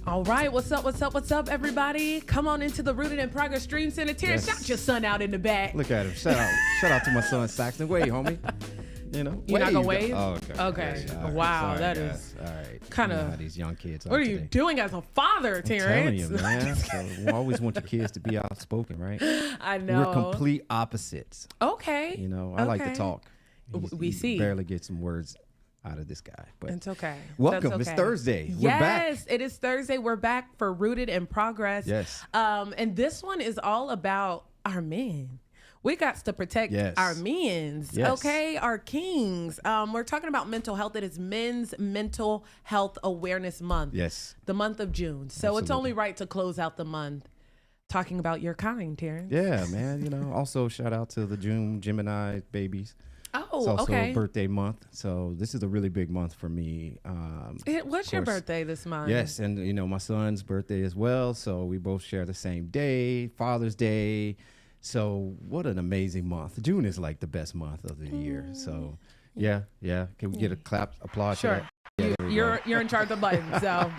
All right, what's up, everybody? Come on into the Rooted in Progress Dream Center. Terrence, shout your son out in the back. Look at him. Shout out to my son Saxton. Wave, homie. You know, you're not gonna wave? Oh, okay. Yeah, right. Wow, sorry, that guys. is all right. kind of. You know how these young kids. What are you doing as a father, I'm Terrence? telling you, man. So we always want your kids to be outspoken, right? I know. We're complete opposites. Okay. You know, I like to talk. We see. Barely get some words out of this guy, but it's okay. Welcome. Okay. It's Thursday. We're back. Yes, it is Thursday. We're back for Rooted in Progress. Yes. And this one is all about our men. We got to protect our men's, okay? Our kings. We're talking about mental health. It is Men's Mental Health Awareness Month. Yes. The month of June. So It's only right to close out the month talking about your kind, Terrence. Yeah, man. You know, also shout out to the June Gemini babies. Oh, it's also okay. birthday month, so this is a really big month for me. What's your birthday this month? Yes, and you know my son's birthday as well, so we both share the same day, Father's Day. So what an amazing month! June is like the best month of the year. So yeah. Can we get a applause? Sure. For that? Yeah, you're in charge of the button, so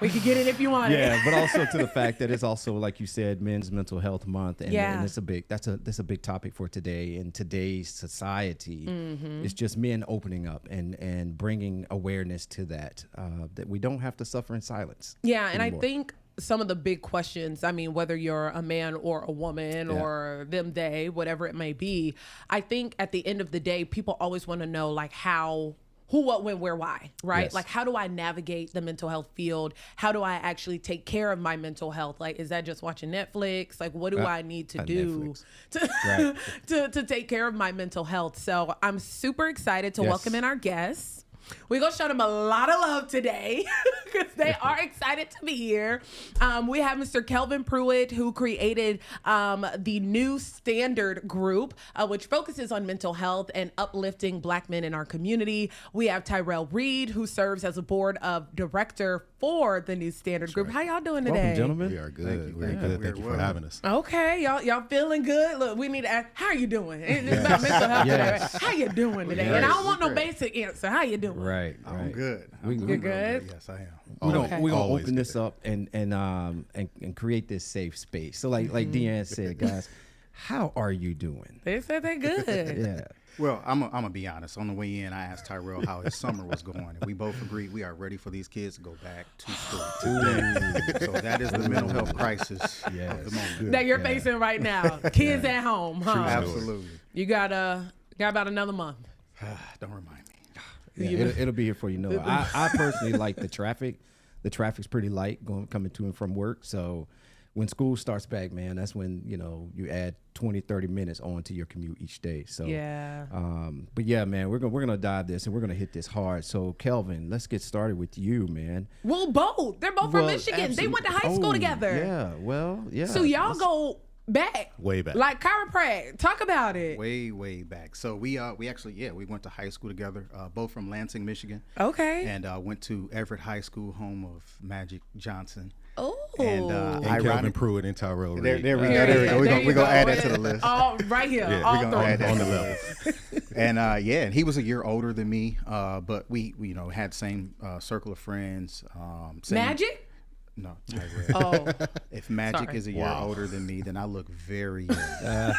we can get it if you want. Yeah, but also to the fact that it's also, like you said, Men's Mental Health Month, and it's that's a big topic for today in today's society. It's just men opening up and bringing awareness to that we don't have to suffer in silence. Yeah, and anymore. I think some of the big questions, I mean, whether you're a man or a woman or them, they, whatever it may be, I think at the end of the day, people always want to know like how. Who, what, when, where, why, right? Yes. Like, how do I navigate the mental health field? How do I actually take care of my mental health? Like, is that just watching Netflix? Like, what do I need to do to take care of my mental health? So I'm super excited to welcome in our guests. We're going to show them a lot of love today because they are excited to be here. We have Mr. Kelvin Pruitt, who created the New Standard Group, which focuses on mental health and uplifting Black men in our community. We have Tyrell Reed, who serves as a board of director for the New Standard Group. How y'all doing today? Welcome, gentlemen. We are good. We're good. Thank you for having us. Okay, y'all feeling good? Look, we need to ask, how are you doing? It's about mental health today. Right? How you doing today? And I don't want no basic answer. How you doing? Right. I'm good. You're good? Yes, I am. We're gonna Always open good. this up and create this safe space. So like Deanne said, guys, how are you doing? They said they're good. Yeah. Well, I'm gonna be honest. On the way in, I asked Tyrell how his summer was going, and we both agreed we are ready for these kids to go back to school today. So that is the mental health crisis of the moment. That you're facing right now. Kids at home, huh? Absolutely. You got about another month. Don't remind me. Yeah, it'll be here for you. Know, I personally like the traffic. The traffic's pretty light coming to and from work. So when school starts back, man, that's when, you know, you add 20, 30 minutes onto your commute each day. So, but yeah, man, we're gonna dive this and we're gonna hit this hard. So Kelvin, let's get started with you, man. Well, both. They're both from Michigan. Absolutely. They went to high school together. Yeah. So y'all go back. Way back. Like chiropractic. Talk about it. Way back. So we actually we went to high school together, both from Lansing, Michigan. Okay. And went to Everett High School, home of Magic Johnson. Oh. And Kelvin Pruitt and Tyrell Reed. There we go. We're gonna add that to the list. Oh, right here. Yeah, all we're gonna add that on to the the level. list. And he was a year older than me, but we had same circle of friends. Magic? No, Tyrell. Oh. If Magic Sorry. is a year older than me, then I look very young.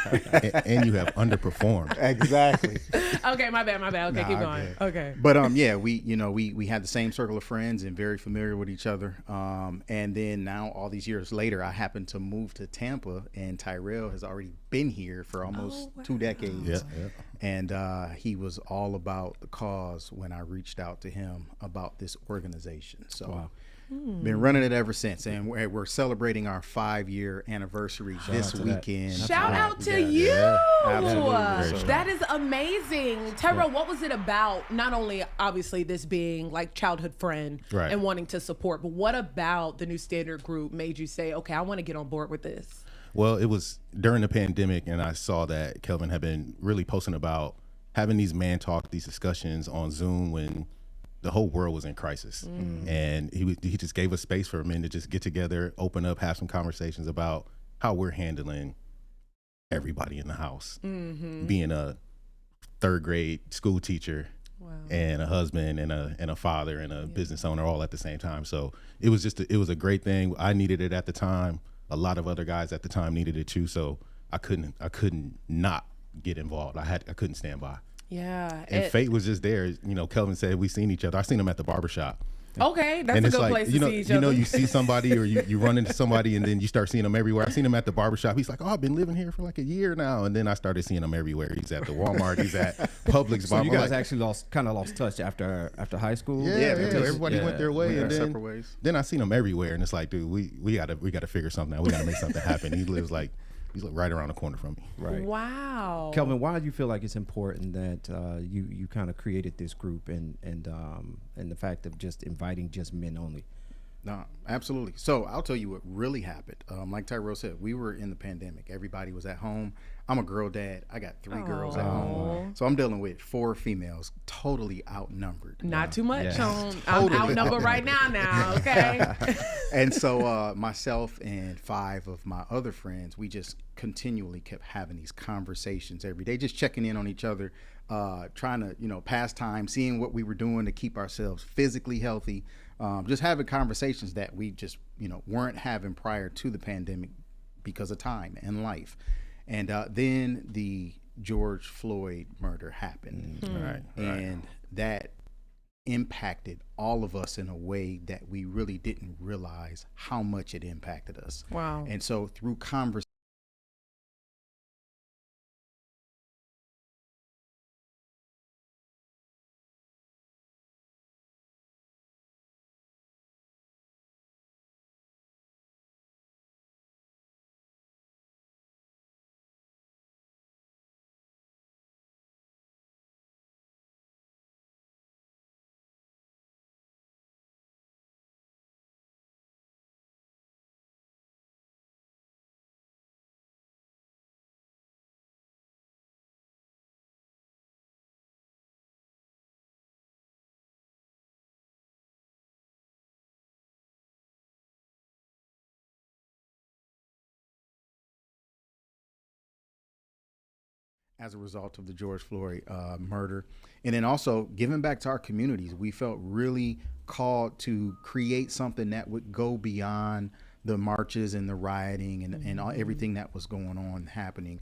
And you have underperformed. Exactly. Okay, my bad. Okay, keep going. Good. Okay. But we had the same circle of friends and very familiar with each other. And then now all these years later, I happened to move to Tampa, and Tyrell has already been here for almost 2 decades. Yeah. And he was all about the cause when I reached out to him about this organization. So been running it ever since, and we're celebrating our 5-year anniversary this weekend. Shout out to you. Absolutely. That is amazing. Tyrell, what was it about? Not only obviously this being like childhood friend and wanting to support, but what about the New Standard Group made you say, okay, I want to get on board with this? Well, it was during the pandemic, and I saw that Kelvin had been really posting about having these man talk, these discussions on Zoom when the whole world was in crisis. And he just gave us space for men to just get together, open up, have some conversations about how we're handling everybody in the house. Being a 3rd grade school teacher and a husband and a father and a business owner all at the same time. So it was a great thing. I needed it at the time. A lot of other guys at the time needed it too. So I couldn't not get involved. I couldn't stand by. Yeah. And fate was just there. You know, Kelvin said we seen each other. I seen him at the barbershop. Okay, that's a good place to see each other. You know, you see somebody or you run into somebody and then you start seeing them everywhere. I seen him at the barbershop. He's like, oh, I've been living here for like a year now. And then I started seeing him everywhere. He's at the Walmart. He's at Publix. So you guys actually lost touch after high school? Yeah. Everybody went their way. And then, separate ways. Then I seen him everywhere. And it's like, dude, we gotta figure something out. We gotta make something happen. He's like right around the corner from me. Right. Wow. Kelvin, why do you feel like it's important that you kind of created this group and the fact of just inviting just men only? No, absolutely. So I'll tell you what really happened. Like Tyrell said, we were in the pandemic. Everybody was at home. I'm a girl dad. I got 3 girls at home. So I'm dealing with 4 females, totally outnumbered. Not too much. Yeah. I'm outnumbered right now, okay? And so myself and 5 of my other friends, we just continually kept having these conversations every day, just checking in on each other, trying to, pass time, seeing what we were doing to keep ourselves physically healthy, just having conversations that we just, weren't having prior to the pandemic because of time and life. And then the George Floyd murder happened. Right. And that impacted all of us in a way that we really didn't realize how much it impacted us. Wow. And so through conversation, as a result of the George Floyd murder. And then also giving back to our communities, we felt really called to create something that would go beyond the marches and the rioting and everything that was going on happening.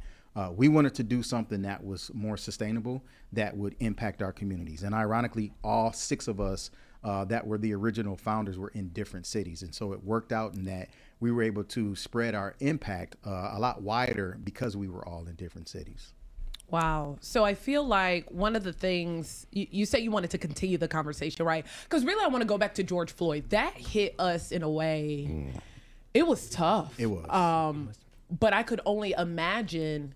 We wanted to do something that was more sustainable, that would impact our communities. And ironically, all 6 of us that were the original founders were in different cities. And so it worked out in that we were able to spread our impact a lot wider because we were all in different cities. Wow. So I feel like one of the things you say you wanted to continue the conversation, right? Because really I want to go back to George Floyd. That hit us in a way. It was tough. It was. But I could only imagine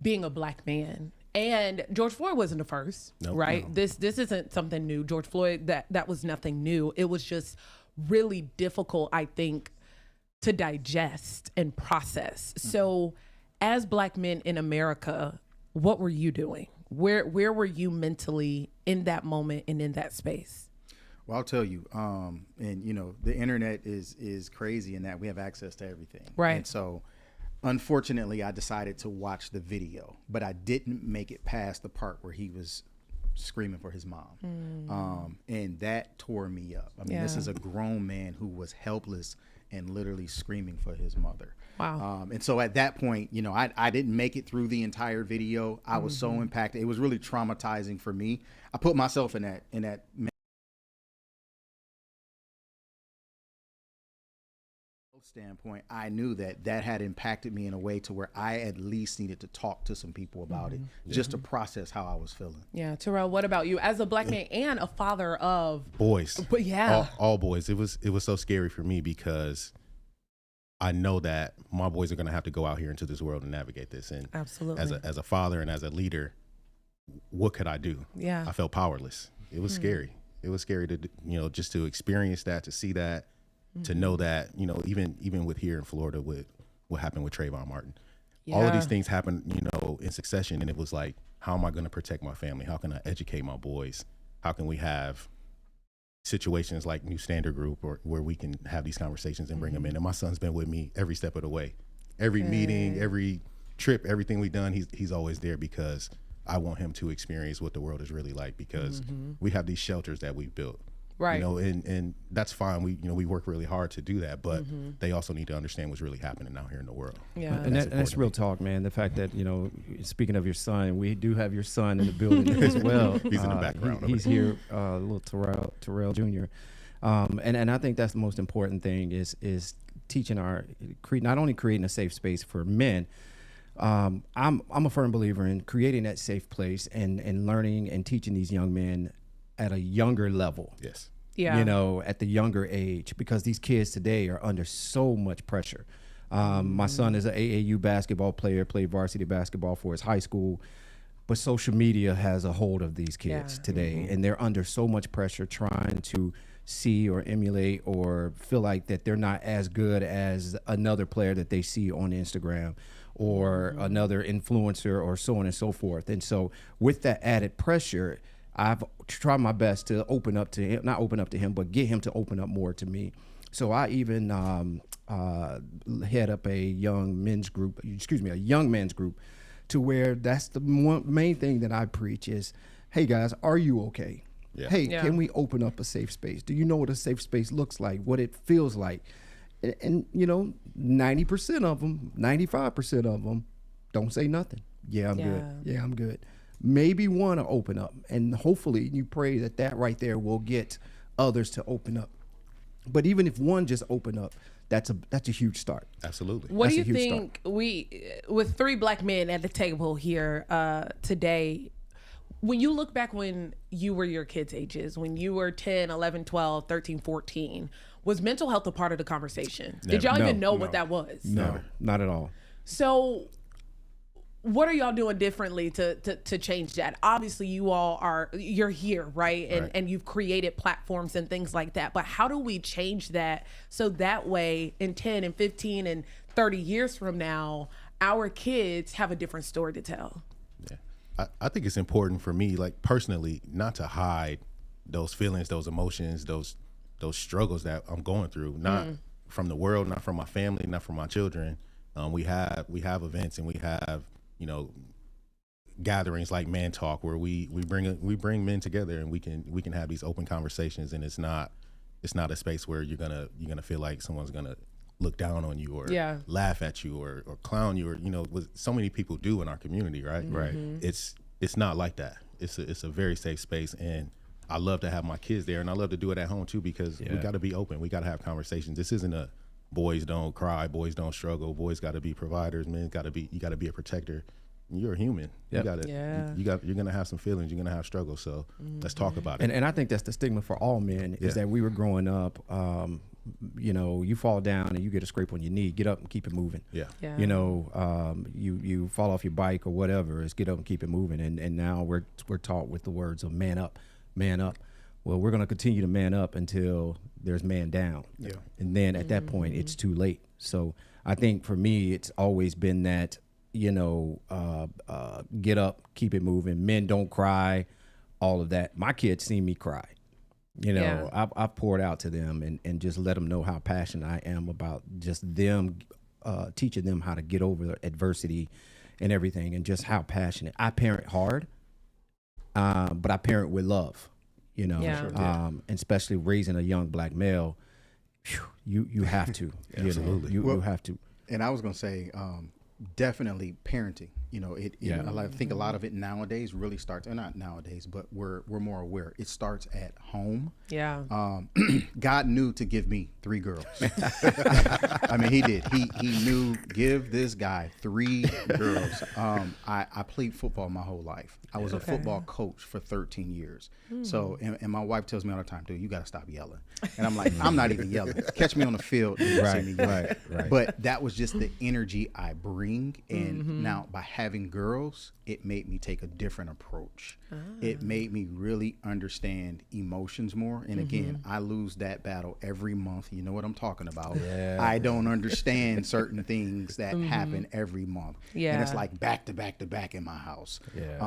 being a Black man. And George Floyd wasn't the first, right? No. This isn't something new. George Floyd, that was nothing new. It was just really difficult, I think, to digest and process. So as Black men in America, what were you doing? Where were you mentally in that moment and in that space? Well, I'll tell you, and the internet is crazy in that we have access to everything. Right. And so unfortunately I decided to watch the video, but I didn't make it past the part where he was screaming for his mom. And that tore me up. I mean, this is a grown man who was helpless and literally screaming for his mother. Wow. And so at that point, I didn't make it through the entire video. I was so impacted. It was really traumatizing for me. I put myself in that standpoint. I knew that had impacted me in a way to where I at least needed to talk to some people about it, just to process how I was feeling. Yeah. Tyrell, what about you as a Black man and a father of boys? But all boys. It was so scary for me because I know that my boys are going to have to go out here into this world and navigate this. And absolutely, as a father and as a leader, what could I do? Yeah. I felt powerless. It was scary. It was scary to, just to experience that, to see that, to know that, even with here in Florida, with what happened with Trayvon Martin, all of these things happened, in succession. And it was like, how am I going to protect my family? How can I educate my boys? How can we have situations like New Standard Group or where we can have these conversations and bring them in? And my son's been with me every step of the way, every meeting, every trip, everything we've done. He's always there because I want him to experience what the world is really like, because we have these shelters that we've built. Right. You know, and that's fine. We work really hard to do that, but they also need to understand what's really happening out here in the world. Yeah. And that's real talk, man. The fact that, speaking of your son, we do have your son in the building as well. He's in the background. He's here, little Tyrell Jr. And I think that's the most important thing is teaching not only creating a safe space for men. I'm a firm believer in creating that safe place and learning and teaching these young men at a younger level. Yes. Yeah. At the younger age, because these kids today are under so much pressure. My son is an AAU basketball player, played varsity basketball for his high school, but social media has a hold of these kids today, and they're under so much pressure trying to see or emulate or feel like that they're not as good as another player that they see on Instagram or another influencer or so on and so forth. And so with that added pressure, I've tried my best to open up to him, not open up to him, but get him to open up more to me. So I even head up a young men's group to where that's the main thing that I preach is, hey guys, are you okay? Yeah. Hey, can we open up a safe space? Do you know what a safe space looks like, what it feels like? And 90% of them, 95% of them don't say nothing. Yeah, I'm good. Yeah, I'm good. Maybe one to open up, and hopefully you pray that right there will get others to open up. But even if one just open up, that's a huge start. Absolutely. What do you think with three black men at the table here today, when you look back when you were your kids' ages, when you were 10, 11, 12, 13, 14, was mental health a part of the conversation? Never. Did y'all even know what that was? No, not at all. So what are y'all doing differently to change that? Obviously you're here, right? And you've created platforms and things like that, but how do we change that so that way in 10 and 15 and 30 years from now, our kids have a different story to tell? Yeah. I think it's important for me, like personally, not to hide those feelings, those emotions, those struggles that I'm going through, not from the world, not from my family, not from my children. We have events and we have, gatherings like Man Talk, where we bring men together and we can have these open conversations, and it's not a space where you're gonna feel like someone's gonna look down on you or laugh at you or clown you, or what so many people do in our community, right? Right. It's not like that. It's a very safe space, and I love to have my kids there, and I love to do it at home too, because we got to be open. We got to have conversations. This isn't a boys don't cry, boys don't struggle, boys got to be providers, men you got to be a protector. You're a human. Yep. You're gonna have some feelings. You're gonna have struggles. So let's talk about it. And I think that's the stigma for all men is that we were growing up. You fall down and you get a scrape on your knee. Get up and keep it moving. Yeah. You fall off your bike or whatever. Is get up and keep it moving. And now we're taught with the words of man up, man up. Well, we're gonna continue to man up until there's man down. Yeah. And then at that point, it's too late. So I think for me, it's always been that. Get up, keep it moving. Men don't cry, all of that. My kids see me cry. I've poured out to them and just let them know how passionate I am about just them, teaching them how to get over adversity and everything, and just how passionate. I parent hard, but I parent with love, and especially raising a young black male, you have to. Absolutely. You have to. And I was going to say, definitely parenting. I think a lot of it nowadays really starts, or not nowadays, but we're more aware. It starts at home. Yeah. God knew to give me 3 girls. I mean, he did. He knew, give this guy 3 girls. I played football my whole life. I was a football coach for 13 years. So, and my wife tells me all the time, dude, you got to stop yelling. And I'm like, I'm not even yelling. Catch me on the field. And see me yelling. Right. But that was just the energy I bring. And now by having girls, it made me take a different approach. It made me really understand emotions more. And again, I lose that battle every month. You know what I'm talking about. Yeah. I don't understand certain things that happen every month. Yeah. And it's like back to back to back in my house. Yeah.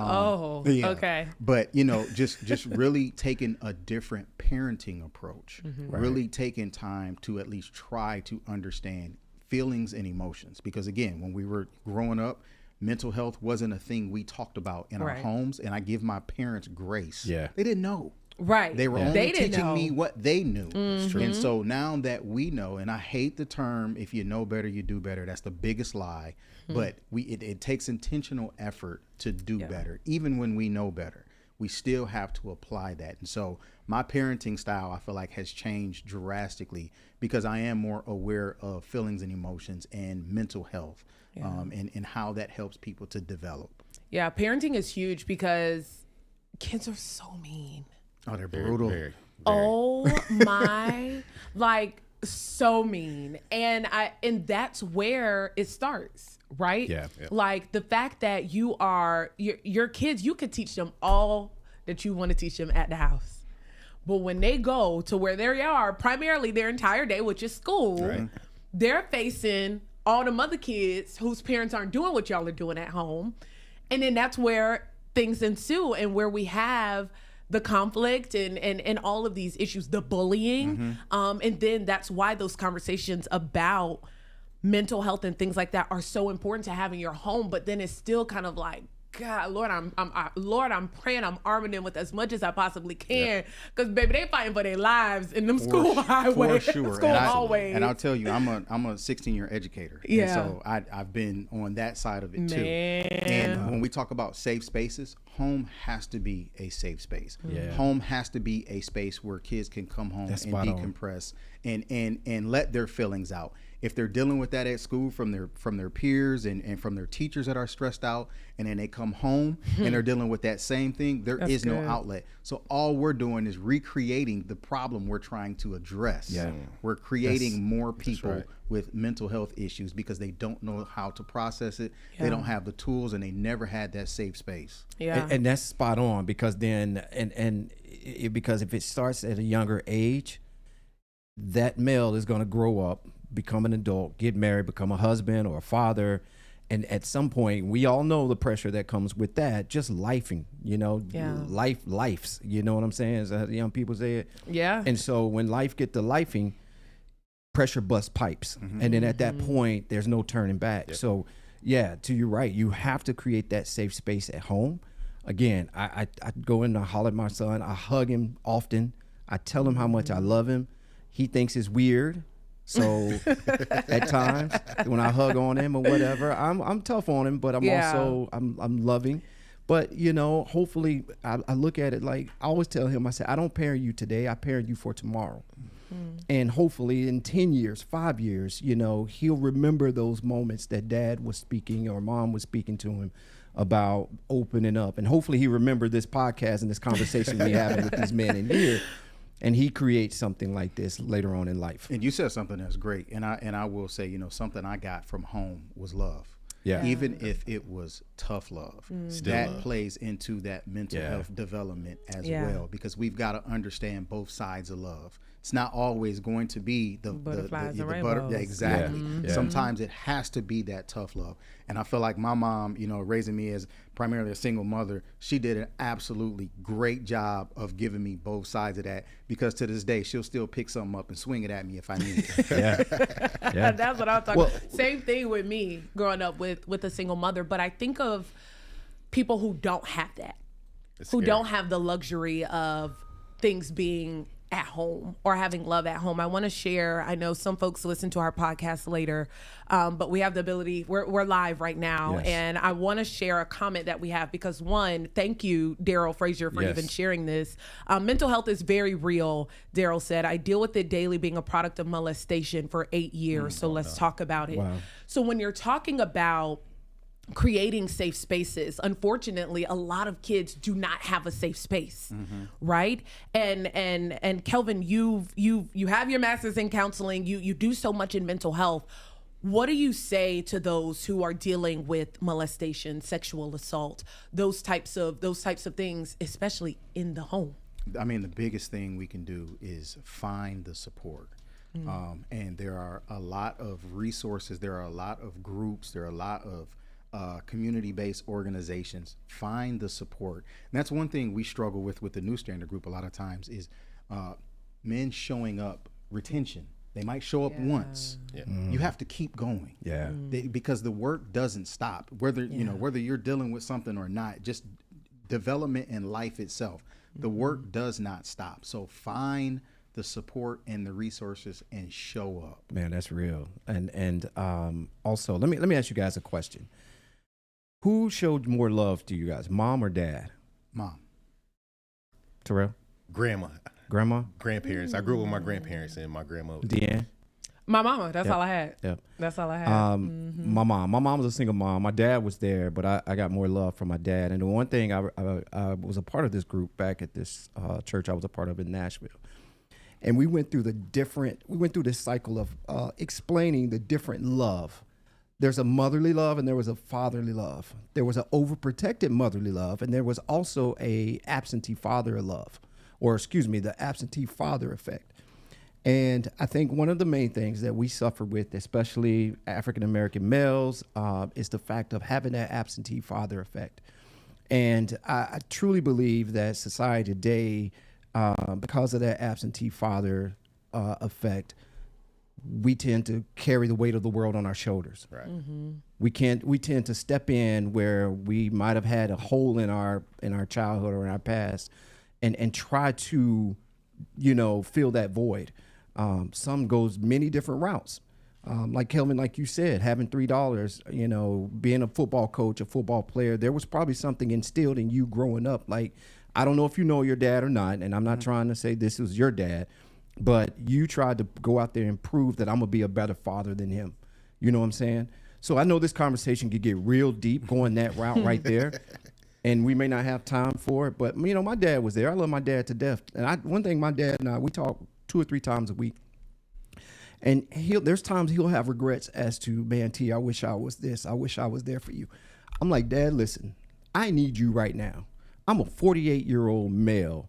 Okay. But just really taking a different parenting approach, really taking time to at least try to understand feelings and emotions. Because again, when we were growing up, mental health wasn't a thing we talked about in our homes, and I give my parents grace. Yeah. They didn't know. Right. They were only teaching me what they knew. Mm-hmm. And so now that we know, and I hate the term, if you know better, you do better. That's the biggest lie. But it takes intentional effort to do better. Even when we know better, we still have to apply that. And so my parenting style, I feel like, has changed drastically because I am more aware of feelings and emotions and mental health, and how that helps people to develop. Yeah, parenting is huge because kids are so mean. Oh, they're brutal. Very. Oh my, like so mean. And that's where it starts, right? Yeah. Like the fact that your kids, you could teach them all that you want to teach them at the house. But when they go to where they are, primarily their entire day, which is school, they're facing all the other kids whose parents aren't doing what y'all are doing at home. And then that's where things ensue and where we have the conflict and all of these issues, the bullying. And then that's why those conversations about mental health and things like that are so important to have in your home. But then it's still kind of like, God, Lord, I'm praying, I'm arming them with as much as I possibly can, because baby, they fighting for their lives in them school highways, for sure. school hallways. And I'll tell you, I'm a 16-year educator, and so I've been on that side of it too. And when we talk about safe spaces, home has to be a safe space. Home has to be a space where kids can come home and decompress and let their feelings out. If they're dealing with that at school from their peers and from their teachers that are stressed out, and then they come home and they're dealing with that same thing, there is no outlet. So all we're doing is recreating the problem we're trying to address. We're creating more people with mental health issues because they don't know how to process it. They don't have the tools, and they never had that safe space. And that's spot on, because then because if it starts at a younger age, that male is going to grow up, become an adult, get married, become a husband or a father. And at some point, we all know the pressure that comes with that, just lifing, lifes, you know what I'm saying? Is that how the young people say it? Yeah. And so when life get to lifing, pressure busts pipes. And then at that point, there's no turning back. So to your right, you have to create that safe space at home. Again, I go in, I holler at my son, I hug him often. I tell him how much I love him. He thinks it's weird. So at times when I hug on him or whatever, I'm tough on him, but I'm also I'm loving. But hopefully I look at it like I always tell him, I say, I don't parent you today, I parent you for tomorrow. And hopefully in 10 years, 5 years, he'll remember those moments that dad was speaking or mom was speaking to him about opening up. And hopefully he remembered this podcast and this conversation we having with these men in here. And he creates something like this later on in life. And you said something that's great. And I will say, something I got from home was love. Yeah. Even if it was tough love, that plays into that mental health development as well, because we've got to understand both sides of love. It's not always going to be the butterflies and rainbows. rainbows. Exactly. Sometimes it has to be that tough love. And I feel like my mom, raising me as primarily a single mother, she did an absolutely great job of giving me both sides of that, because to this day, she'll still pick something up and swing it at me if I need it. That's what I'm talking about. Same thing with me growing up with a single mother. But I think of people who don't have that, who don't have the luxury of things being at home or having love at home. I want to share, I know some folks listen to our podcast later, but we have the ability, we're live right now. And I want to share a comment that we have, because one, thank you, Daryl Frazier, for even sharing this. Mental health is very real, Daryl said. I deal with it daily, being a product of molestation for 8 years. So let's talk about it. Wow. So when you're talking about creating safe spaces, unfortunately, a lot of kids do not have a safe space, right? And Kelvin, you have your master's in counseling. You do so much in mental health. What do you say to those who are dealing with molestation, sexual assault, those types of things, especially in the home? I mean, the biggest thing we can do is find the support. And there are a lot of resources. There are a lot of groups. There are a lot of community-based organizations. Find the support. And that's one thing we struggle with the New Standard Group a lot of times is men showing up, retention. They might show up once. Yeah. You have to keep going. Yeah. Because the work doesn't stop. Whether whether you're dealing with something or not, just development in life itself. The work does not stop. So find the support and the resources and show up. Man, that's real. And also, let me ask you guys a question. Who showed more love to you guys, mom or dad? Mom. Tyrell? Grandma. Grandparents. I grew up with my grandparents and my grandma. Deanne? My mama. That's Yep. all I had. Yep. That's all I had. My mom was a single mom. My dad was there, but I got more love from my dad. And the one thing, I was a part of this group back at this church I was a part of in Nashville. And we went through this cycle of explaining the different love. There's a motherly love and there was a fatherly love. There was an overprotected motherly love, and there was also a absentee father love, the absentee father effect. And I think one of the main things that we suffer with, especially African-American males, is the fact of having that absentee father effect. And I truly believe that society today, because of that absentee father effect, we tend to carry the weight of the world on our shoulders. Right. We tend to step in where we might have had a hole in our childhood or in our past, and try to, fill that void. Some goes many different routes. Like Kelvin, like you said, having $3, being a football coach, a football player, there was probably something instilled in you growing up. Like, I don't know if you know your dad or not, and I'm not trying to say this was your dad, but you tried to go out there and prove that I'm going to be a better father than him. You know what I'm saying? So I know this conversation could get real deep going that route right there. And we may not have time for it, but my dad was there. I love my dad to death. And one thing, my dad and I, we talk 2 or 3 times a week. And there's times he'll have regrets as to, man, T, I wish I was this. I wish I was there for you. I'm like, Dad, listen, I need you right now. I'm a 48-year-old male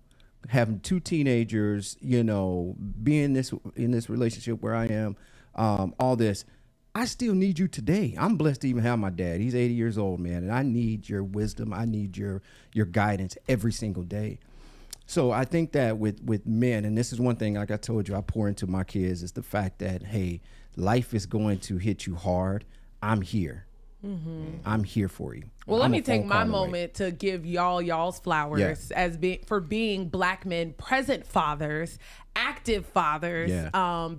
having 2 teenagers, being in this relationship where I am, all this. I still need you today. I'm blessed to even have my dad. He's 80 years old, man, and I need your wisdom. I need your guidance every single day. So I think that with men, and this is one thing, like I told you, I pour into my kids, is the fact that, hey, life is going to hit you hard. I'm here. I'm here for you. Well, let me take my moment to give y'all's flowers for being Black men, present fathers, active fathers,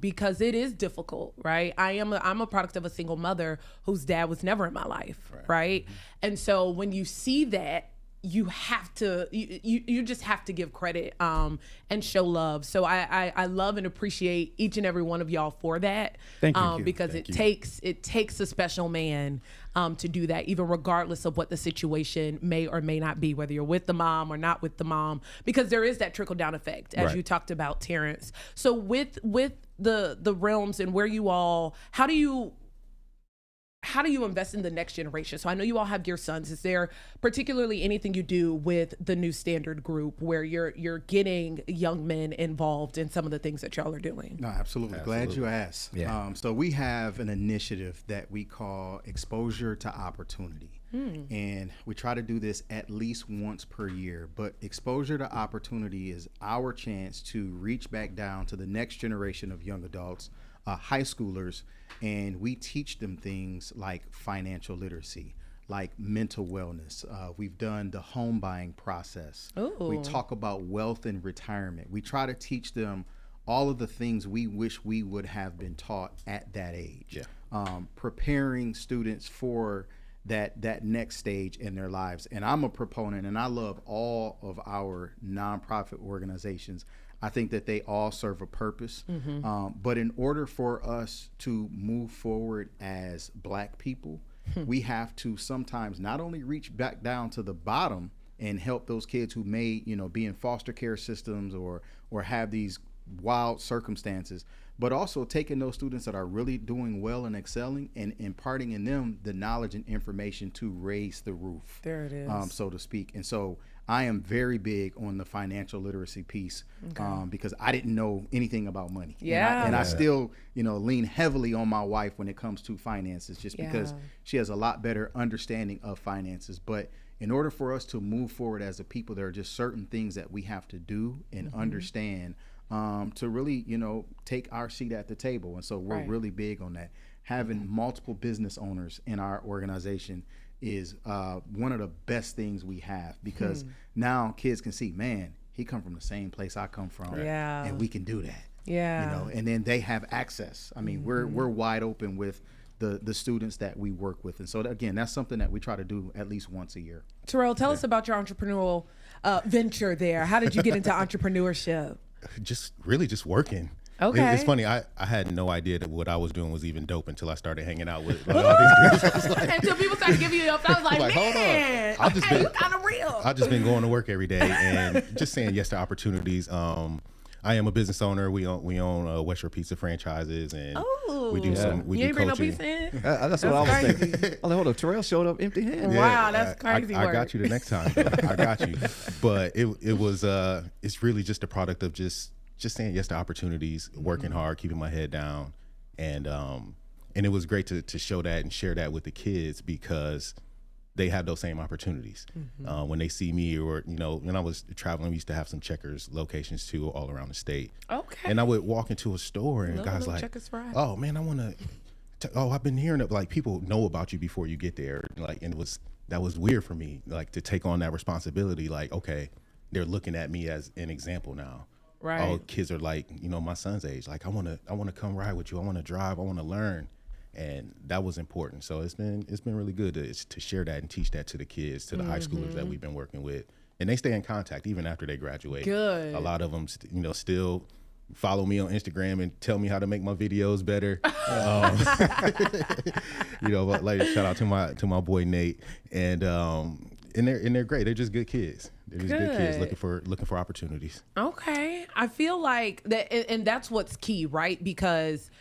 because it is difficult, right? I'm a product of a single mother whose dad was never in my life, right? And so when you see that, you have to, you just have to give credit and show love. So I love and appreciate each and every one of y'all for that. Thank you. Because it takes a special man to do that, even regardless of what the situation may or may not be, whether you're with the mom or not with the mom, because there is that trickle down effect, as you talked about, Terrence. So with the realms and where you all, how do you invest in the next generation? So I know you all have your sons. Is there particularly anything you do with the New Standard Group where you're getting young men involved in some of the things that y'all are doing? No, absolutely. Glad you asked. Yeah. So we have an initiative that we call Exposure to Opportunity. And we try to do this at least once per year. But Exposure to Opportunity is our chance to reach back down to the next generation of young adults, high schoolers, and we teach them things like financial literacy, like mental wellness. We've done the home buying process. Ooh. We talk about wealth and retirement. We try to teach them all of the things we wish we would have been taught at that age. Preparing students for that next stage in their lives. And I'm a proponent, and I love all of our nonprofit organizations. I think that they all serve a purpose. But in order for us to move forward as Black people, we have to sometimes not only reach back down to the bottom and help those kids who may, be in foster care systems or have these wild circumstances, but also taking those students that are really doing well and excelling and imparting in them the knowledge and information to raise the roof. There it is. So to speak. And so I am very big on the financial literacy piece, because I didn't know anything about money. And I still, lean heavily on my wife when it comes to finances, just because she has a lot better understanding of finances. But in order for us to move forward as a people, there are just certain things that we have to do and understand to really, take our seat at the table. And so we're really big on that. Having multiple business owners in our organization is one of the best things we have, because now kids can see, man, he come from the same place I come from, and we can do that. And then they have access. I mean, we're wide open with the students that we work with. And so again, that's something that we try to do at least once a year. Tyrell, tell us about your entrepreneurial venture there. How did you get into entrepreneurship? Just working. Okay. It's funny. I had no idea that what I was doing was even dope until I started hanging out with all these dudes. I was like, until people started giving you up. I was like, man, hold on. you kind of real. I've just been going to work every day and just saying yes to opportunities. I am a business owner. We own West Shore Pizza franchises, and we do some. We you do ain't bring coaching. no pizza in? That's what I was thinking. I was like, hold on, Tyrell showed up empty-handed. Wow, that's crazy. I got you the next time. I got you. But it was it's really just a product of just saying yes to opportunities, working hard, keeping my head down, and it was great to show that and share that with the kids, because they have those same opportunities. When they see me, or when I was traveling, we used to have some Checkers locations too, all around the state. Okay. And I would walk into a store and guys like, oh man, I want to. I've been hearing it. Like, people know about you before you get there. Like, and that was weird for me, like, to take on that responsibility. Like, okay, they're looking at me as an example now. Right. All kids are like, my son's age. Like, I want to come ride with you. I want to drive. I want to learn. And that was important. So it's been really good to share that and teach that to the kids, to the high schoolers that we've been working with, and they stay in contact even after they graduate. Good. A lot of them, still follow me on Instagram and tell me how to make my videos better. But like, shout out to my boy Nate, and they're great. They're just good kids. They're just good kids looking for opportunities. Okay, I feel like that, and that's what's key, right? Because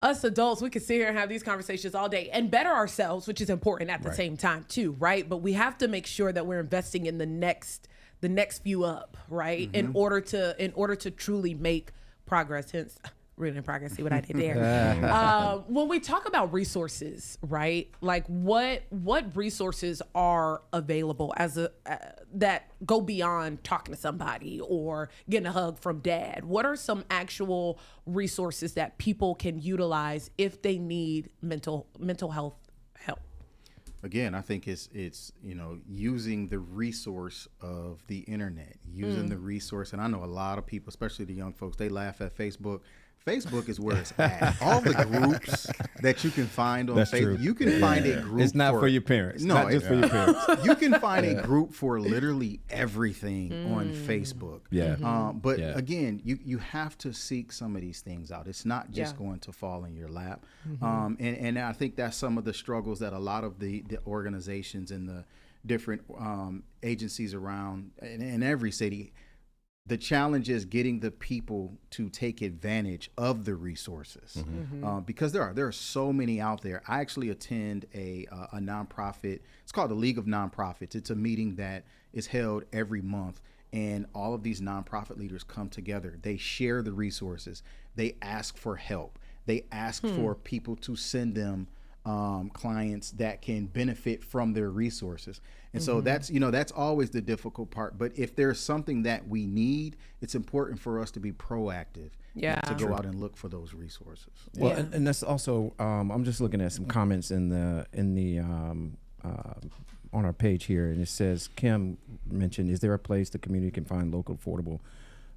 us adults, we can sit here and have these conversations all day and better ourselves, which is important at the same time too, right? But we have to make sure that we're investing in the next few up, right? In order to truly make progress. Hence, rooted in progress. See what I did there? When we talk about resources, right? Like, what resources are available that go beyond talking to somebody or getting a hug from dad? What are some actual resources that people can utilize if they need mental health help? Again, I think it's using the resource of the internet, using the resource. And I know a lot of people, especially the young folks, they laugh at Facebook. Facebook is where it's at. All the groups that you can find on Facebook, you can find a group. It's not for your parents. No, not just for your parents. You can find a group for literally everything on Facebook. But again, you have to seek some of these things out. It's not just going to fall in your lap. And I think that's some of the struggles that a lot of the organizations and the different agencies around in every city. The challenge is getting the people to take advantage of the resources, because there are so many out there. I actually attend a nonprofit. It's called the League of Nonprofits. It's a meeting that is held every month, and all of these nonprofit leaders come together. They share the resources. They ask for help. They ask for people to send them clients that can benefit from their resources. And so that's always the difficult part. But if there's something that we need, it's important for us to be proactive to go out and look for those resources. Well, and that's also, I'm just looking at some comments in the on our page here, and it says, Kim mentioned, is there a place the community can find local affordable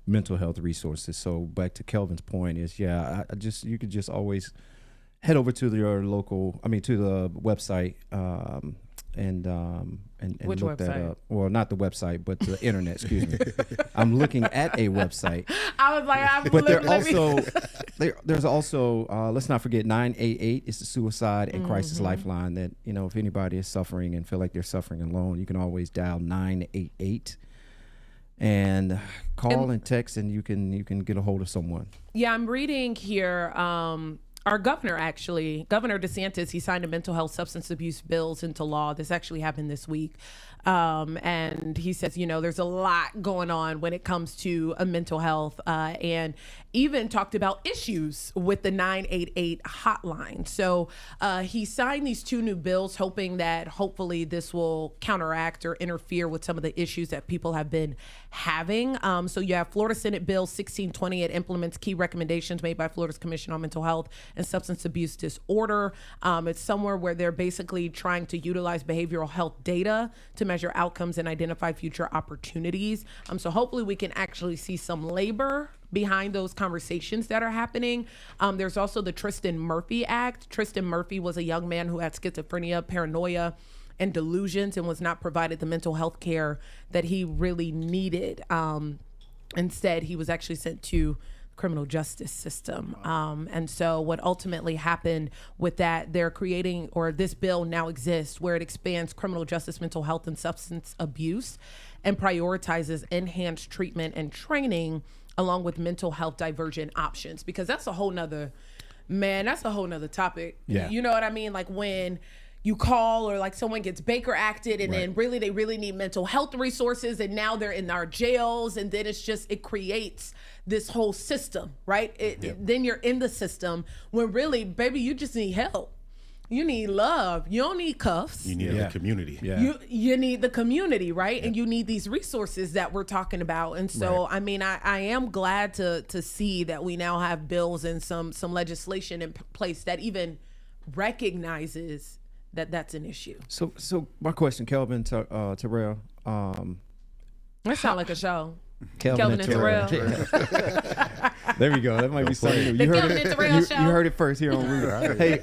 mental health resources? So back to Kelvin's point is, you could just always head over to the website and Which look website? that up. Well, not the website, but the internet. Excuse me. I'm looking at a website. I was like, but there's also let's not forget 988 is the suicide and crisis lifeline. That if anybody is suffering and feel like they're suffering alone, you can always dial 988 and call and text, and you can get a hold of someone. Yeah, I'm reading here. Our governor, Governor DeSantis, he signed a mental health substance abuse bills into law. This actually happened this week. And he says, there's a lot going on when it comes to mental health, and even talked about issues with the 988 hotline. So he signed these 2 new bills, hoping that hopefully this will counteract or interfere with some of the issues that people have been having. So you have Florida Senate Bill 1620. It implements key recommendations made by Florida's Commission on Mental Health and Substance Abuse Disorder. It's somewhere where they're basically trying to utilize behavioral health data to measure outcomes and identify future opportunities. So hopefully we can actually see some labor behind those conversations that are happening. There's also the Tristan Murphy Act. Tristan Murphy was a young man who had schizophrenia, paranoia, and delusions, and was not provided the mental health care that he really needed. Instead, he was actually sent to criminal justice system. And so what ultimately happened with that, they're creating, or this bill now exists, where it expands criminal justice, mental health, and substance abuse, and prioritizes enhanced treatment and training along with mental health diversion options, because that's a whole nother topic. Yeah. You know what I mean? Like when you call, or like someone gets Baker acted, and then really they really need mental health resources, and now they're in our jails, and then it creates this whole system, right? Then you're in the system when really, baby, you just need help. You need love. You don't need cuffs. You need the community. Yeah. You need the community, right? And you need these resources that we're talking about. And so, I mean, I am glad to see that we now have bills and some legislation in place that even recognizes that that's an issue. So my question, Kelvin, Tyrell. That sounds like a show. Kelvin and Tyrell. There we go. That might be something new. You heard it first here on Root. Hey,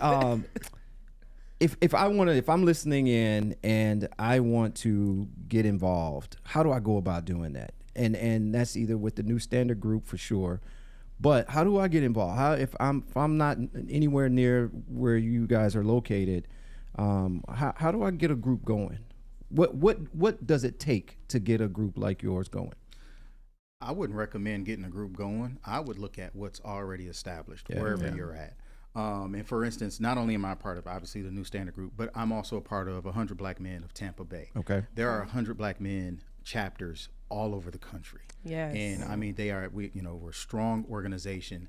if I'm listening in and I want to get involved, how do I go about doing that? And that's either with the New Standard Group for sure, but how do I get involved? If I'm not anywhere near where you guys are located, how do I get a group going? What does it take to get a group like yours going? I wouldn't recommend getting a group going. I would look at what's already established wherever you're at. And for instance, not only am I part of obviously the New Standard Group, but I'm also a part of 100 Black Men of Tampa Bay. Okay. There are 100 Black Men chapters all over the country. Yes. And I mean, we're a strong organization,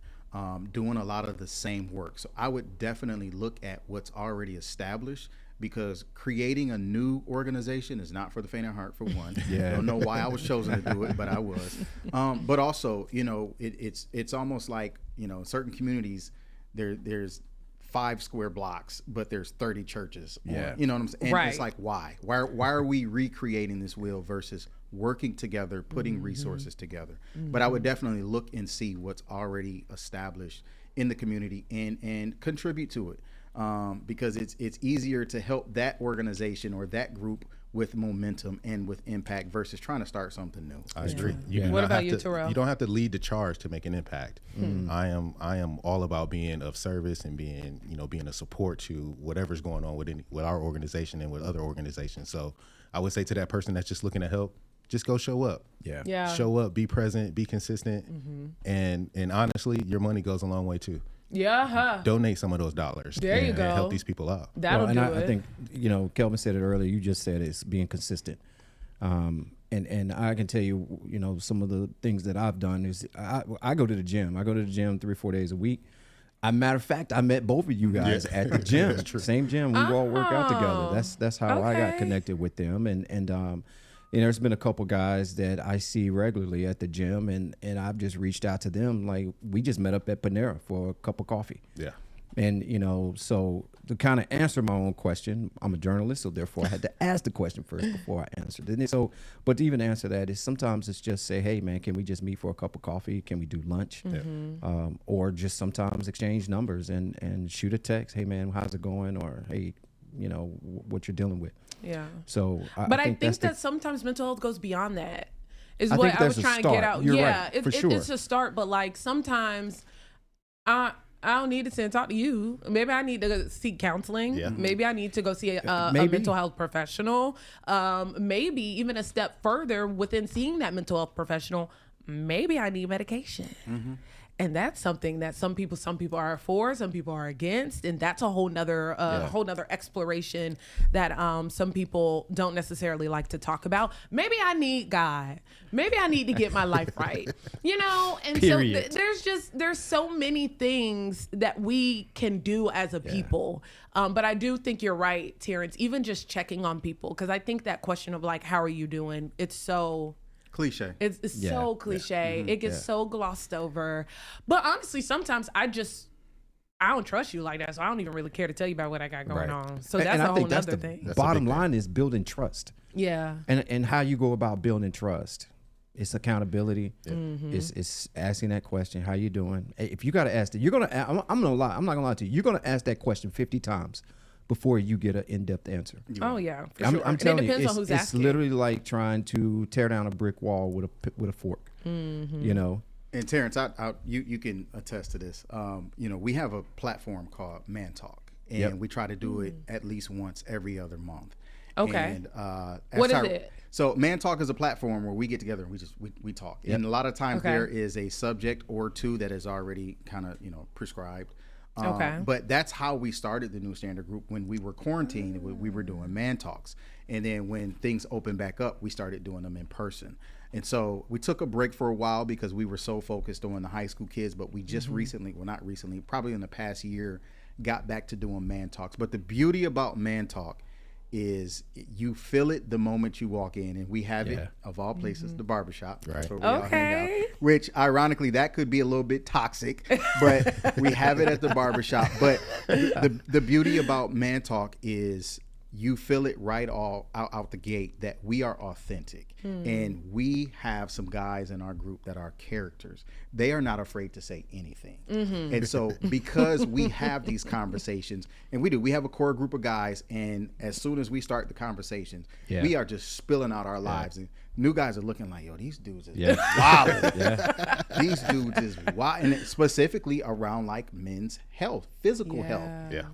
doing a lot of the same work. So I would definitely look at what's already established, because creating a new organization is not for the faint of heart, for one. I don't know why I was chosen to do it, but I was. But also, it's almost like, certain communities, there's 5 square blocks, but there's 30 churches. Yeah. You know what I'm saying? And it's like, why? Why are we recreating this wheel versus working together, putting resources together? But I would definitely look and see what's already established in the community and contribute to it. Because it's easier to help that organization or that group with momentum and with impact versus trying to start something new. I agree. What about you, Tyrell? You don't have to lead the charge to make an impact. I am all about being of service and being a support to whatever's going on with our organization and with other organizations. So I would say to that person that's just looking to help, just go show up. Yeah. Show up, be present, be consistent, and honestly, your money goes a long way too. Yeah. Donate some of those dollars. There you go. And help these people out. That'll do it. I think, Kelvin said it earlier. You just said it's being consistent. And I can tell you, some of the things that I've done is I go to the gym. I go to the gym 3 or 4 days a week. Matter of fact, I met both of you guys at the gym. Same gym. We all work out together. That's how I got connected with them. And there's been a couple guys that I see regularly at the gym, and I've just reached out to them. Like, we just met up at Panera for a cup of coffee. Yeah. And, so to kind of answer my own question, I'm a journalist, so therefore I had to ask the question first before I answered it. So, but to even answer that is sometimes it's just say, hey, man, can we just meet for a cup of coffee? Can we do lunch? Or just sometimes exchange numbers and shoot a text. Hey, man, how's it going? Or, hey, what you're dealing with. Yeah. So, I think that sometimes mental health goes beyond that. Is I what think I was trying to get out. You're right, for sure. It's a start, but like sometimes I don't need to sit and talk to you. Maybe I need to seek counseling. Yeah. Maybe I need to go see a mental health professional. Maybe even a step further within seeing that mental health professional, maybe I need medication. And that's something that some people are for, some people are against, and that's a whole nother exploration that some people don't necessarily like to talk about. Maybe I need God. Maybe I need to get my life right, you know. And Period. so there's so many things that we can do as a people. But I do think you're right, Terrence. Even just checking on people, because I think that question of like, how are you doing? It's so cliche. It's so cliche. It gets so glossed over. But honestly, sometimes I don't trust you like that, so I don't even really care to tell you about what I got going on. So that's a whole nother thing. Bottom line is building trust. Yeah. And how you go about building trust. It's accountability. It's asking that question. How you doing? If you got to ask that, you're gonna. I'm gonna lie. I'm not gonna lie to you. You're gonna ask that question 50 times before you get an in-depth answer. Oh yeah, for I'm sure. telling it depends you, on who's it's asking. literally like trying to tear down a brick wall with a fork. You know. And Terrence, you can attest to this. You know, we have a platform called Man Talk, and we try to do it at least once every other month. Okay. And what is it? So Man Talk is a platform where we get together and we talk. And a lot of times there is a subject or two that is already kind of, you know, prescribed. But that's how we started the New Standard Group. When we were quarantined, we were doing Man Talks. And then when things opened back up, we started doing them in person. And so we took a break for a while because we were so focused on the high school kids, but we just recently, well, not recently, probably in the past year, got back to doing Man Talks. But the beauty about Man Talk is you feel it the moment you walk in, and we have it of all places, the barbershop. Right. Where we all hang out, which ironically that could be a little bit toxic, but we have it at the barbershop. But the beauty about Man Talk is you feel it right out the gate that we are authentic. And we have some guys in our group that are characters. They are not afraid to say anything. And so because we have these conversations, and we have a core group of guys, and as soon as we start the conversations, we are just spilling out our lives. And new guys are looking like, yo, these dudes is wild. These dudes is wild. And specifically around like men's health, physical health.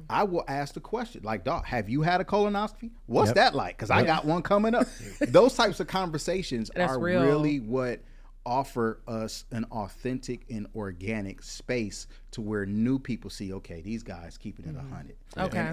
I will ask the question, like, dog, have you had a colonoscopy? What's that like? Because I got one coming up. Those types of conversations are really what offer us an authentic and organic space to where new people see, okay, these guys keeping it 100.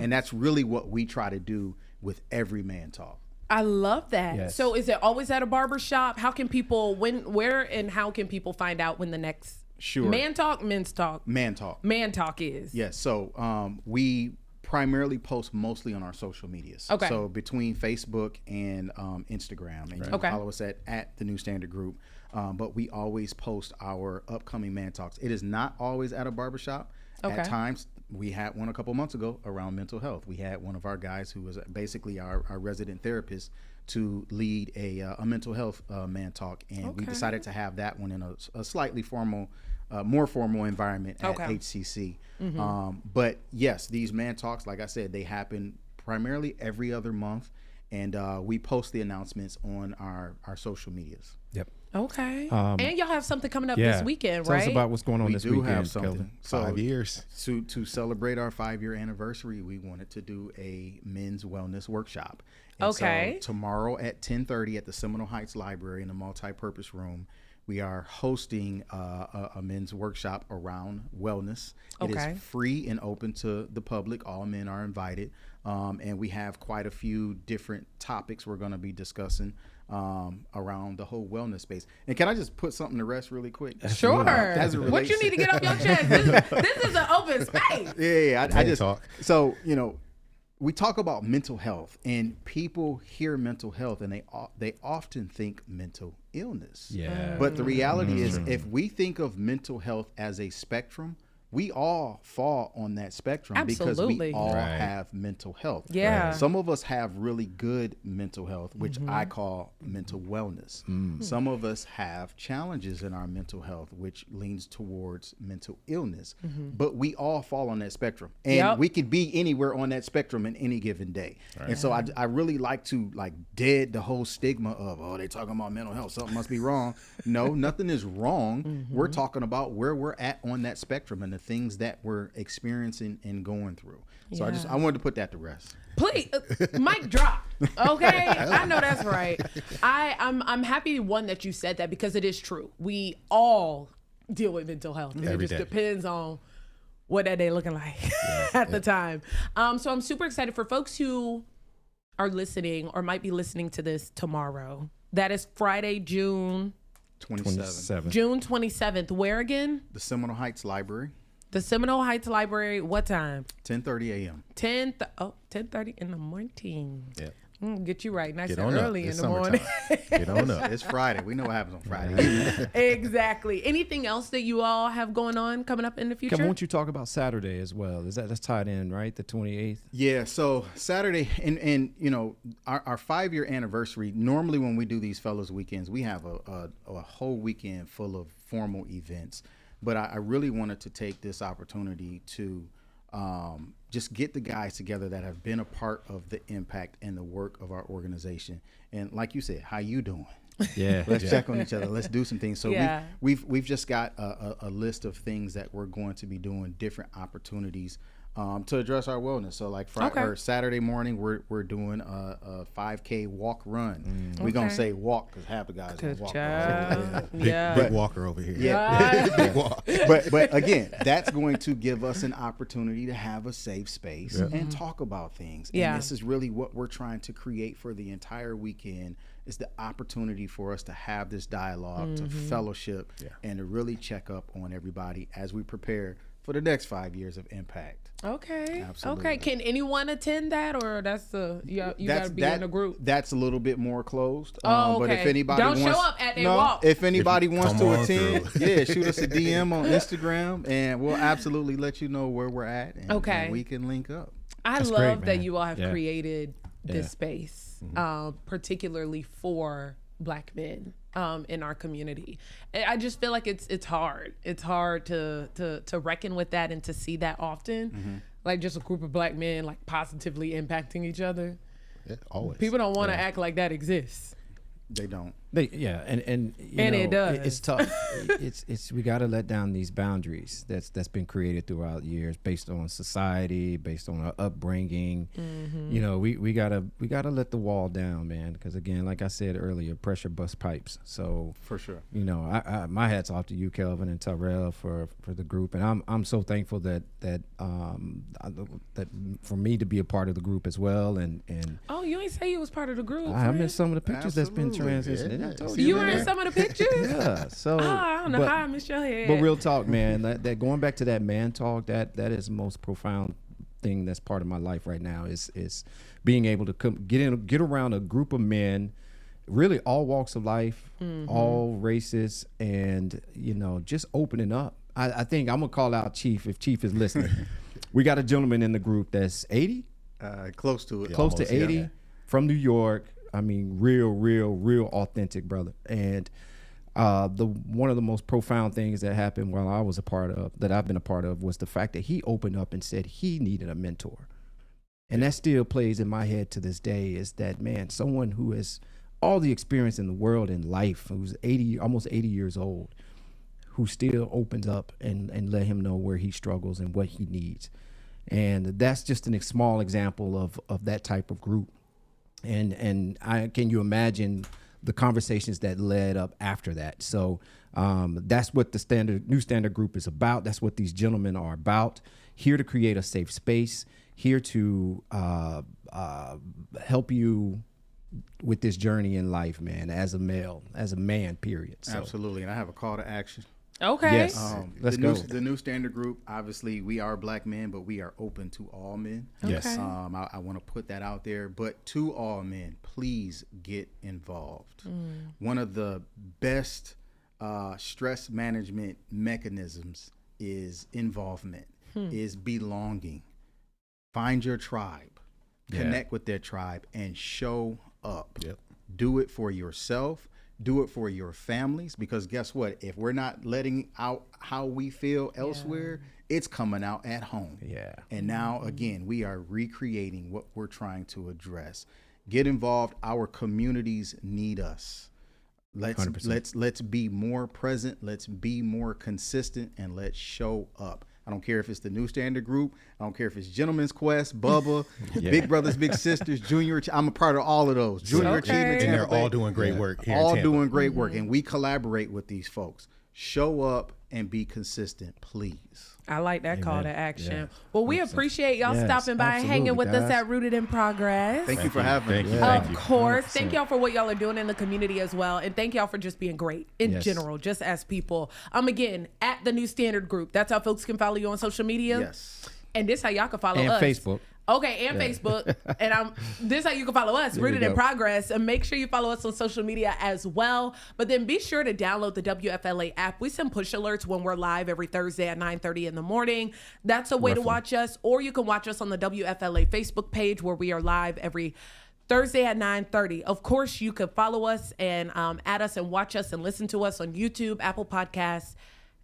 And that's really what we try to do with every Man Talk. I love that. Yes. So is it always at a barber shop? How can people, where and how can people find out when the next Man Talk, Men's Talk? Man Talk. Man Talk is? Yes. So we primarily post mostly on our social medias. So between Facebook and Instagram, and you can follow us at the New Standard Group. But we always post our upcoming Man Talks. It is not always at a barbershop. At times, we had one a couple months ago around mental health. We had one of our guys who was basically our resident therapist to lead a mental health Man Talk, and we decided to have that one in a slightly formal, more formal environment at HCC. But yes, these Man Talks, like I said, they happen primarily every other month, and we post the announcements on our social medias. Okay. And y'all have something coming up this weekend, right? Tell us about what's going on this weekend. We do have something. Kelvin. So 5 years. To celebrate our 5-year anniversary, we wanted to do a men's wellness workshop. And so tomorrow at 10:30 at the Seminole Heights Library in the multi-purpose room, we are hosting a men's workshop around wellness. It is free and open to the public. All men are invited. And we have quite a few different topics we're going to be discussing around the whole wellness space. And can I just put something to rest really quick? Sure. What you need to get off your chest? This is an open space. I just talk. So, you know, we talk about mental health, and people hear mental health and they often think mental illness. But the reality is, if we think of mental health as a spectrum, we all fall on that spectrum because we all have mental health. Some of us have really good mental health, which I call mental wellness. Some of us have challenges in our mental health, which leans towards mental illness. But we all fall on that spectrum, and we could be anywhere on that spectrum in any given day. And so I really like to dead the whole stigma of, oh, they talking about mental health, something must be wrong. No, nothing is wrong. We're talking about where we're at on that spectrum, and the things that we're experiencing and going through. So I wanted to put that to rest. Please, mic drop. Okay, I know that's right. I'm happy, one, that you said that, because it is true. We all deal with mental health. It just depends on what that day looking like at the time. So I'm super excited for folks who are listening or might be listening to this tomorrow. That is Friday, June 27th. June 27th. Where again? The Seminole Heights Library. The Seminole Heights Library. What time? 10:30 a.m. 10:30 in the morning. Yep. Get you right. Nice Get and on early up. in the morning. Get on up. It's Friday. We know what happens on Friday. Exactly. Anything else that you all have going on coming up in the future? Kevin, won't you talk about Saturday as well? That's tied in, right? The 28th. Yeah. So Saturday, and you know, our 5-year anniversary. Normally, when we do these fellows weekends, we have a whole weekend full of formal events. But I really wanted to take this opportunity to just get the guys together that have been a part of the impact and the work of our organization. And like you said, how you doing? Yeah. Let's check on each other. Let's do some things. So Yeah. we've just got a list of things that we're going to be doing, different opportunities to address our wellness. So like Friday or Saturday morning, we're doing a 5K walk run. We're gonna say walk because half the guys don't walk. Big walker over here. Yeah. Big walk. But again, that's going to give us an opportunity to have a safe space and talk about things. Yeah. And this is really what we're trying to create for the entire weekend, is the opportunity for us to have this dialogue, to fellowship, and to really check up on everybody as we prepare for the next 5 years of impact. Okay. Absolutely. Okay. Can anyone attend that, or that's the you got to be in a group? That's a little bit more closed. Oh, okay. But if anybody don't wants, show up at their walk. If anybody wants come to on attend, through. shoot us a DM on Instagram, and we'll absolutely let you know where we're at, and we can link up. I That's love great, that man. you all have Yeah. created this space, particularly for Black men in our community. I just feel like it's hard. It's hard to reckon with that and to see that often, like just a group of Black men like positively impacting each other. Yeah, always. People don't want to act like that exists. They don't. And you know, it does. It's tough. it's we got to let down these boundaries that's been created throughout years based on society, based on our upbringing. You know, we gotta let the wall down, man. Because again, like I said earlier, pressure busts pipes. So For sure. you know, I my hat's off to you, Kelvin and Tyrell, for the group, and I'm so thankful that for me to be a part of the group as well. And Oh, you ain't say you was part of the group. I'm in right? some of the pictures that's been Absolutely. transitioned. Yeah. I told You were in some of the pictures? Yeah. So I don't know how I missed your head. but real talk, man. That going back to that man talk, that is the most profound thing that's part of my life right now is being able to get around a group of men, really all walks of life, all races, and you know, just opening up. I think I'm gonna call out Chief if Chief is listening. We got a gentleman in the group that's 80, Close to it. close almost, to 80, yeah. from New York. I mean, real authentic brother. And one of the most profound things that happened while I was I've been a part of, was the fact that he opened up and said he needed a mentor. And that still plays in my head to this day, is that, man, someone who has all the experience in the world and life, who's almost 80 years old, who still opens up and let him know where he struggles and what he needs. And that's just a small example of that type of group. And can you imagine the conversations that led up after that? So that's what the New Standard Group is about. That's what these gentlemen are about. Here to create a safe space. Here to help you with this journey in life, man. As a man, period. So, Absolutely. And I have a call to action. Okay. Yes. Let's go. The New Standard Group, obviously, we are Black men, but we are open to all men. Yes. Okay. I want to put that out there. But to all men, please get involved. One of the best stress management mechanisms is involvement, is belonging. Find your tribe, connect with their tribe, and show up. Yep. Do it for yourself. Do it for your families, because guess what? If we're not letting out how we feel elsewhere, it's coming out at home. Yeah. And now, again, we are recreating what we're trying to address. Get involved. Our communities need us. Let's 100%. let's be more present. Let's be more consistent, and let's show up. I don't care if it's the New Standard Group. I don't care if it's Gentleman's Quest, Bubba, Big Brothers Big Sisters, Junior. I'm a part of all of those. Junior Achievement, and they're all doing great work here. All doing great work, and we collaborate with these folks. Show up and be consistent, please. I like that call to action. Yeah. Well, we appreciate y'all stopping by and hanging with us at Rooted in Progress. Thank you for having me. Of course. Thank y'all for what y'all are doing in the community as well. And thank y'all for just being great in general, just as people. Again, at the New Standard Group. That's how folks can follow you on social media. Yes. And this how y'all can follow us. And Facebook. Okay, and Facebook. And this how you can follow us, Rooted in Progress. And make sure you follow us on social media as well. But then be sure to download the WFLA app. We send push alerts when we're live every Thursday at 9:30 in the morning. That's a way to watch us. Or you can watch us on the WFLA Facebook page where we are live every Thursday at 9:30. Of course, you can follow us and add us and watch us and listen to us on YouTube, Apple Podcasts,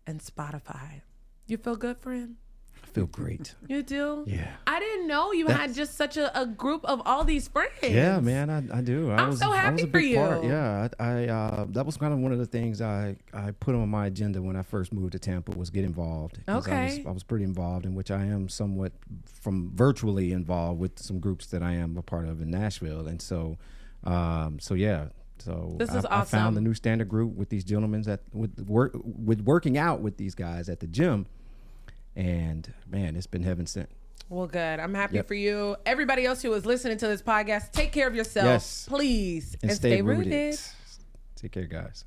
and Spotify. You feel good, friend? Feel great. You do? Yeah. I didn't know you had just such a group of all these friends. Yeah, man, I do. I'm so happy for you. Yeah, I that was kind of one of the things I put on my agenda when I first moved to Tampa was get involved. Okay. I was pretty involved, in which I am somewhat from virtually involved with some groups that I am a part of in Nashville, and so yeah. So this is awesome. I found the New Standard Group with these gentlemen with working out with these guys at the gym. And man, it's been heaven sent. Well, good. I'm happy for you. Everybody else who is listening to this podcast, take care of yourself, please, and stay rooted. Take care, guys.